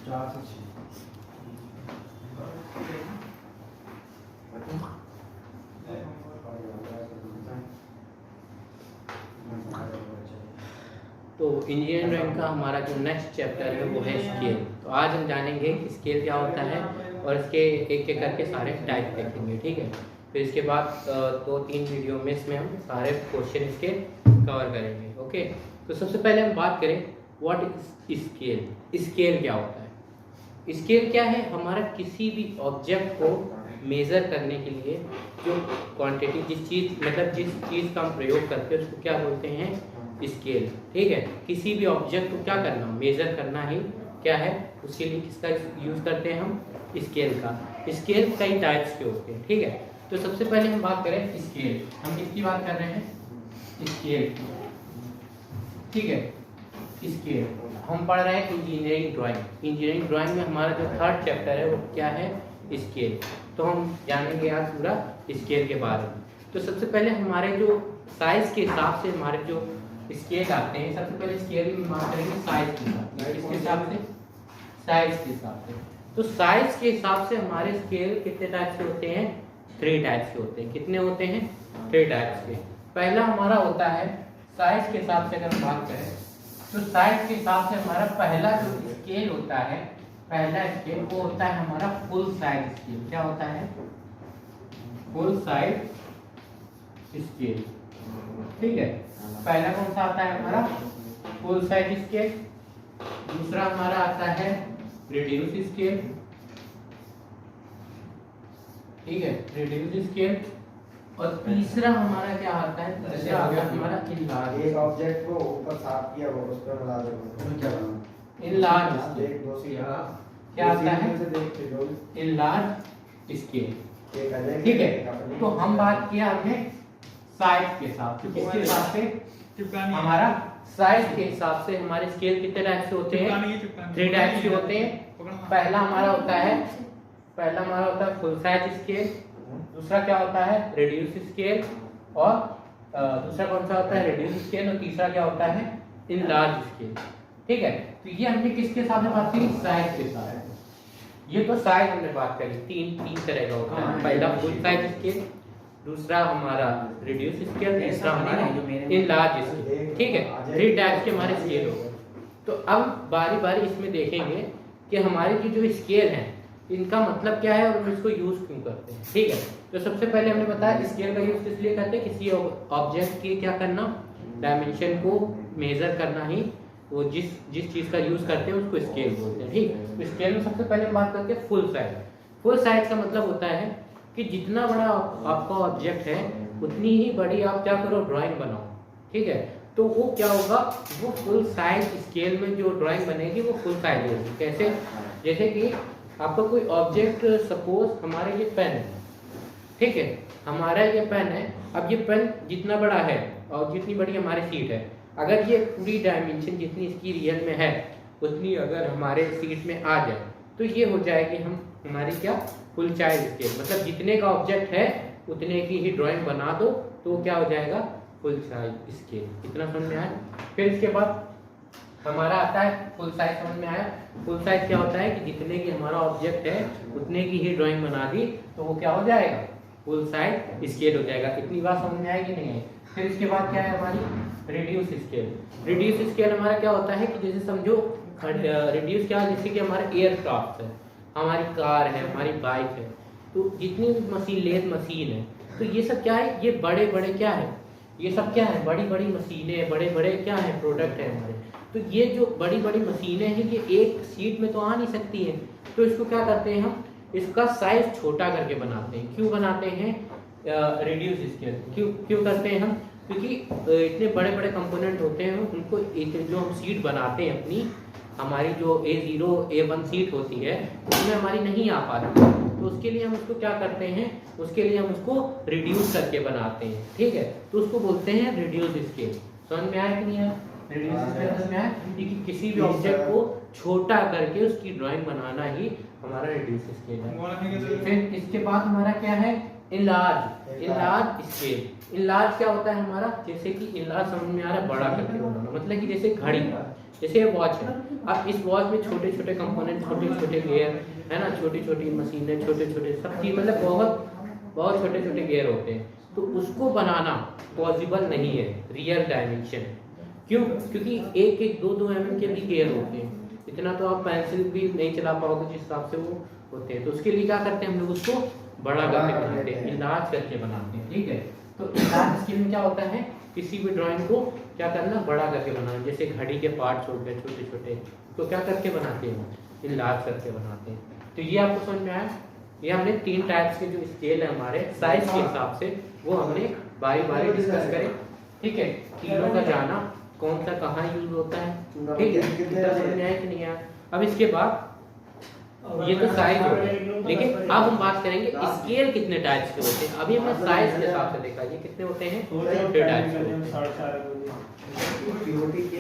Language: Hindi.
तो इंजीनियरिंग ड्राइंग का हमारा जो नेक्स्ट चैप्टर है वो है स्केल। तो आज हम जानेंगे कि स्केल क्या होता है और इसके एक एक करके सारे टाइप देखेंगे, ठीक है। फिर इसके बाद 2-3 वीडियो में इसमें हम सारे क्वेश्चन इसके कवर करेंगे, ओके। तो सबसे पहले हम बात करें व्हाट इज स्केल। स्केल क्या होता है? स्केल क्या है? हमारा किसी भी ऑब्जेक्ट को मेज़र करने के लिए जो क्वांटिटी, जिस चीज़ का हम प्रयोग करते हैं उसको क्या बोलते हैं? स्केल, ठीक है। किसी भी ऑब्जेक्ट को क्या करना, मेजर करना ही क्या है, उसके लिए किसका यूज करते हैं हम? स्केल का। स्केल कई टाइप्स के होते हैं, ठीक है। तो सबसे पहले हम बात करें स्केल। हम किसकी बात कर रहे हैं? स्केल, ठीक है। स्केल हम पढ़ रहे हैं इंजीनियरिंग ड्राइंग। इंजीनियरिंग ड्राइंग में हमारा जो थर्ड चैप्टर है वो क्या है? स्केल। तो हम जानेंगे आज पूरा स्केल के बारे में। तो सबसे पहले हमारे जो साइज के हिसाब से हमारे जो स्केल आते हैं, सबसे पहले स्केल में बात करेंगे साइज के हिसाब से। किसके हिसाब से? साइज के हिसाब से। तो साइज के हिसाब से हमारे स्केल कितने टाइप के होते हैं? 3 टाइप्स के होते हैं। कितने होते हैं? 3 टाइप्स के। पहला हमारा होता है साइज के हिसाब से। अगर हम बात करें तो साइज के हिसाब से हमारा पहला जो स्केल होता है, पहला स्केल वो होता है हमारा फुल साइज स्केल। क्या होता है? फुल साइज स्केल, ठीक है। पहला कौन सा आता है हमारा? Full size scale. दूसरा हमारा आता है रिड्यूस स्केल, ठीक है, रिड्यूस स्केल। और तीसरा हमारा क्या आता है? तीसरा आता है हमारा इनलार्ज। एक ऑब्जेक्ट को ऊपर साफ किया वो उस पर मिला दो। इनलार्ज स्केल क्या आता है? इनलार्ज स्केल, ठीक है। तो हम बात किया हमने साइज के हिसाब से। किसके हिसाब से? हमारा साइज के हिसाब से हमारे स्केल कितने टाइप से होते हैं? 3 टाइप के होते हैं। पहला हमारा होता है फुल साइज स्केल। दूसरा क्या होता है? Reduce scale. और दूसरा कौन सा होता है? Reduce scale. और तीसरा क्या होता है? इनलार्ज स्केल, ठीक है। तो ये हमने किसके साथ में बात करी? साइज के साथ। ये तो साइज हमने बात करी। तीन तरह का होता है। पहला फुल साइज स्केल, दूसरा हमारा रिड्यूस स्केल, तीसरा हमारा इनलार्ज स्केल, ठीक है। 3 टाइप्स के हमारे स्केल हो गए। तो अब बारी बारी इसमें देखेंगे कि हमारी जो स्केल है इनका मतलब क्या है और हम इसको यूज क्यों करते हैं, ठीक है। तो सबसे पहले हमने बताया स्केल का यूज किस लिए करते हैं? किसी ऑब्जेक्ट की क्या करना, डायमेंशन को मेजर करना ही वो जिस चीज का यूज करते हैं उसको स्केल बोलते हैं, ठीक है। तो स्केल में सबसे पहले हम बात करते हैं फुल साइज। फुल साइज का मतलब होता है कि जितना बड़ा आपका ऑब्जेक्ट है उतनी ही बड़ी आप क्या करो, ड्राइंग बनाओ, ठीक है। तो वो क्या होगा, वो फुल साइज स्केल में जो ड्राइंग बनेगी वो फुल साइज होगी। कैसे? जैसे कि आपका कोई ऑब्जेक्ट, सपोज हमारे ये पेन है, ठीक है, हमारा ये पेन है। अब ये पेन जितना बड़ा है और जितनी बड़ी हमारी सीट है, अगर ये पूरी डायमेंशन जितनी इसकी रियल में है उतनी अगर हमारे सीट में आ जाए तो ये हो जाएगी हमारी क्या, फुल साइज स्केल। मतलब जितने का ऑब्जेक्ट है उतने की ही ड्राइंग बना दो तो क्या हो जाएगा, फुल साइज स्केल। इतना समझ में आया? फिर इसके बाद हमारा आता है फुल साइज। समझ में आया? फुल साइज क्या होता है कि जितने की हमारा ऑब्जेक्ट है उतने की ही ड्राइंग बना दी तो वो क्या हो जाएगा, फुल साइज स्केल हो जाएगा। इतनी बात समझ में आएगी नहीं है? फिर इसके बाद क्या है हमारी रिड्यूस स्केल। रिड्यूस स्केल हमारा क्या होता है कि जैसे समझो रिड्यूस क्या है, जैसे कि हमारा एयरक्राफ्ट है, हमारी कार है, हमारी बाइक है, तो जितनी भी मशीन, लेथ मशीन है, तो ये सब क्या है, ये बड़े बड़े क्या है, ये सब क्या है, बड़ी बड़ी मशीनें, बड़े बड़े क्या है, प्रोडक्ट है हमारे। तो ये जो बड़ी बड़ी मशीनें हैं ये एक सीट में तो आ नहीं सकती हैं, तो इसको क्या करते हैं हम, इसका साइज छोटा करके बनाते हैं। क्यों बनाते हैं रिड्यूस स्केल? क्यों करते हैं हम? क्योंकि इतने बड़े बड़े कंपोनेंट होते हैं, उनको जो हम सीट बनाते हैं अपनी, हमारी जो A0 A1 सीट होती है उसमें हमारी नहीं आ पाती, तो उसके लिए हम उसको क्या करते हैं, उसके लिए हम उसको रिड्यूस करके बनाते हैं, ठीक है। तो उसको बोलते हैं रिड्यूस स्केल। समझ में आया कि नहीं आया? रिड्यूस स्केल समझ में आया कि किसी भी ऑब्जेक्ट को छोटा करके उसकी ड्राइंग बनाना ही हमारा रिड्यूस स्केल है। फिर इसके बाद हमारा क्या है, इनलार्ज। Enlarge scale. इनलार्ज क्या होता है हमारा, जैसे कि इनलार्ज समझ में आ रहा है, बड़ा करके बनाना। मतलब कि जैसे घड़ी, जैसे वॉच है, अब इस वॉच में छोटे छोटे कंपोनेंट, छोटे छोटे गियर है ना, छोटी छोटी मशीनें, छोटे छोटे सब चीज, मतलब बहुत छोटे छोटे गियर होते हैं। तो उसको बनाना पॉसिबल नहीं है रियल डायमेंशन। क्यों? क्योंकि एक एक दो दो mm के भी गियर होते हैं, इतना तो आप पेंसिल भी नहीं चला पाओगे जिस हिसाब से वो होते हैं। तो उसके लिए क्या करते हैं हम लोग, उसको बड़ा करके बनाते हैं, इलाज करके बनाते हैं। ठीक है, तो इलाज स्किल में क्या होता है, किसी भी ड्राइंग को क्या करना, बड़ा करके बनाना। जैसे घड़ी के पार्ट्स हो गए छोटे छोटे, तो क्या करके बनाते हैं, इलाज करके बनाते हैं। तो ये आपको समझ में आया? ये हमने 3 टाइप्स के जो स्केल है हमारे साइज के हिसाब से, वो हमने बारी बारी डिस्कस करें। ठीक है, तीनों का जाना, कौन सा कहाँ यूज होता है। ठीक है, कितना समझ में आया कि नहीं आया? अब इसके बाद ये तो साइज हो गया, लेकिन अब हम बात करेंगे स्केल कितने टाइप्स के होते हैं। अभी हमने साइज के हिसाब से देखा, ये कितने होते हैं, 3 टाइप्स के होते हैं।